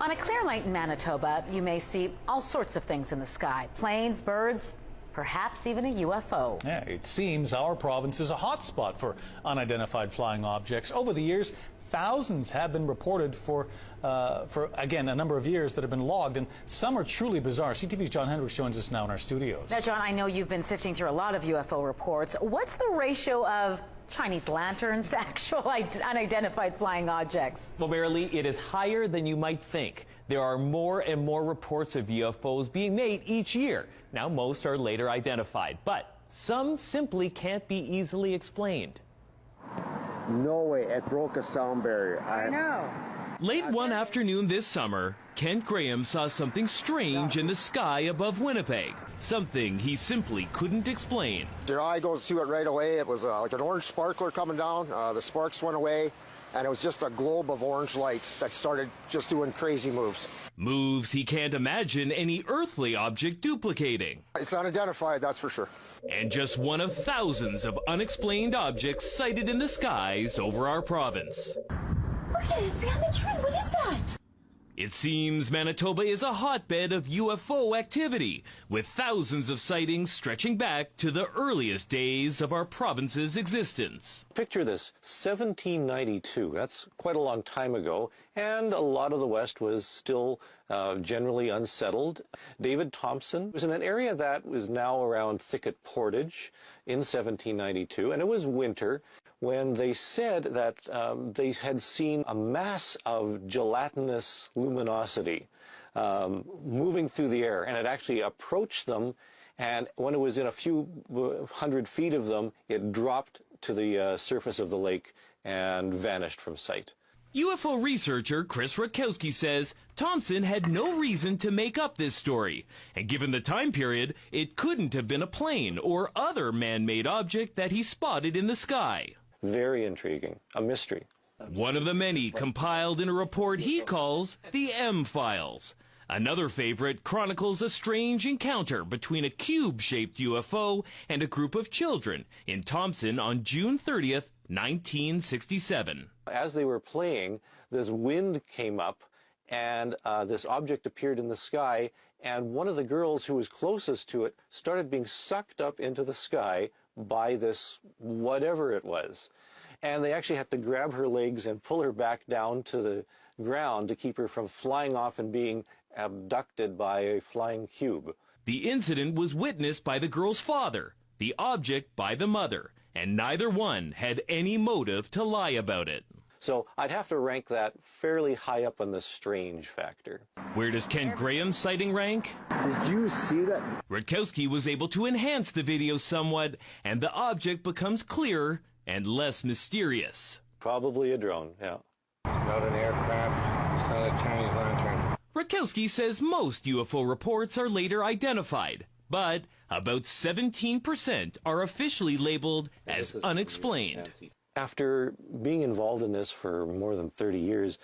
On a clear night in Manitoba, you may see all sorts of things in the sky. Planes, birds, perhaps even a UFO. Yeah, it seems our province is a hotspot for unidentified flying objects. Over the years, thousands have been reported for again, a number of years that have been logged, and some are truly bizarre. CTV's John Hendricks joins us now in our studios. Now, John, I know you've been sifting through a lot of UFO reports. What's the ratio of Chinese lanterns to actual unidentified flying objects? Well, Marilee, it is higher than you might think. There are more and more reports of UFOs being made each year. Now, most are later identified, but some simply can't be easily explained. No way, it broke a sound barrier. I know. Late one afternoon this summer, Kent Graham saw something strange in the sky above Winnipeg. Something he simply couldn't explain. Your eye goes to it right away. It was like an orange sparkler coming down. The sparks went away, and it was just a globe of orange light that started just doing crazy moves. Moves he can't imagine any earthly object duplicating. It's unidentified, that's for sure. And just one of thousands of unexplained objects sighted in the skies over our province. Look at it, it's behind the tree. What is that? It seems Manitoba is a hotbed of UFO activity, with thousands of sightings stretching back to the earliest days of our province's existence. Picture this, 1792, that's quite a long time ago, and a lot of the West was still generally unsettled. David Thompson was in an area that was now around Thicket Portage in 1792, and it was winter, when they said that they had seen a mass of gelatinous luminosity moving through the air, and it actually approached them, and when it was in a few hundred feet of them, it dropped to the surface of the lake and vanished from sight. UFO researcher Chris Rutkowski says Thompson had no reason to make up this story, and given the time period, it couldn't have been a plane or other man-made object that he spotted in the sky. Very intriguing, a mystery. One of the many compiled in a report he calls the M-Files. Another favorite chronicles a strange encounter between a cube-shaped UFO and a group of children in Thompson on June 30th, 1967. As they were playing, this wind came up and this object appeared in the sky, and one of the girls who was closest to it started being sucked up into the sky by this whatever it was. And they actually had to grab her legs and pull her back down to the ground to keep her from flying off and being abducted by a flying cube. The incident was witnessed by the girl's father, the object by the mother, and neither one had any motive to lie about it. So I'd have to rank that fairly high up on the strange factor. Where does Kent Graham's sighting rank? Did you see that? Rutkowski was able to enhance the video somewhat, and the object becomes clearer and less mysterious. Probably a drone, yeah. Not an aircraft, it's not a Chinese lantern. Rutkowski says most UFO reports are later identified, but about 17% are officially labeled as unexplained. After being involved in this for more than 30 years,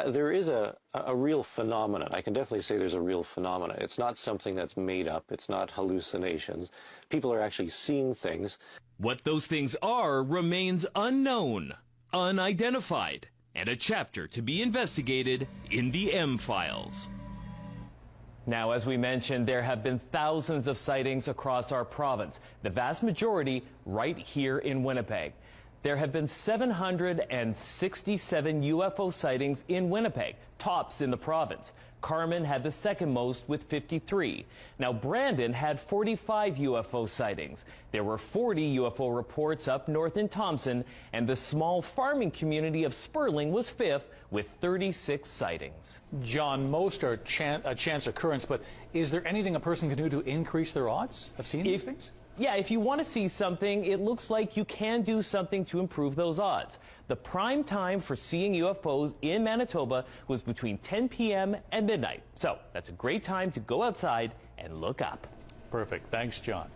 there is a real phenomenon. I can definitely say there's a real phenomenon. It's not something that's made up. It's not hallucinations. People are actually seeing things. What those things are remains unknown, unidentified, and a chapter to be investigated in the M-Files. Now, as we mentioned, there have been thousands of sightings across our province, the vast majority right here in Winnipeg. There have been 767 UFO sightings in Winnipeg, tops in the province. Carman had the second most with 53. Now, Brandon had 45 UFO sightings. There were 40 UFO reports up north in Thompson, and the small farming community of Sperling was fifth with 36 sightings. John, most are a chance occurrence, but is there anything a person can do to increase their odds of seeing these things? Yeah, if you want to see something, it looks like you can do something to improve those odds. The prime time for seeing UFOs in Manitoba was between 10 p.m. and midnight. So that's a great time to go outside and look up. Perfect. Thanks, John.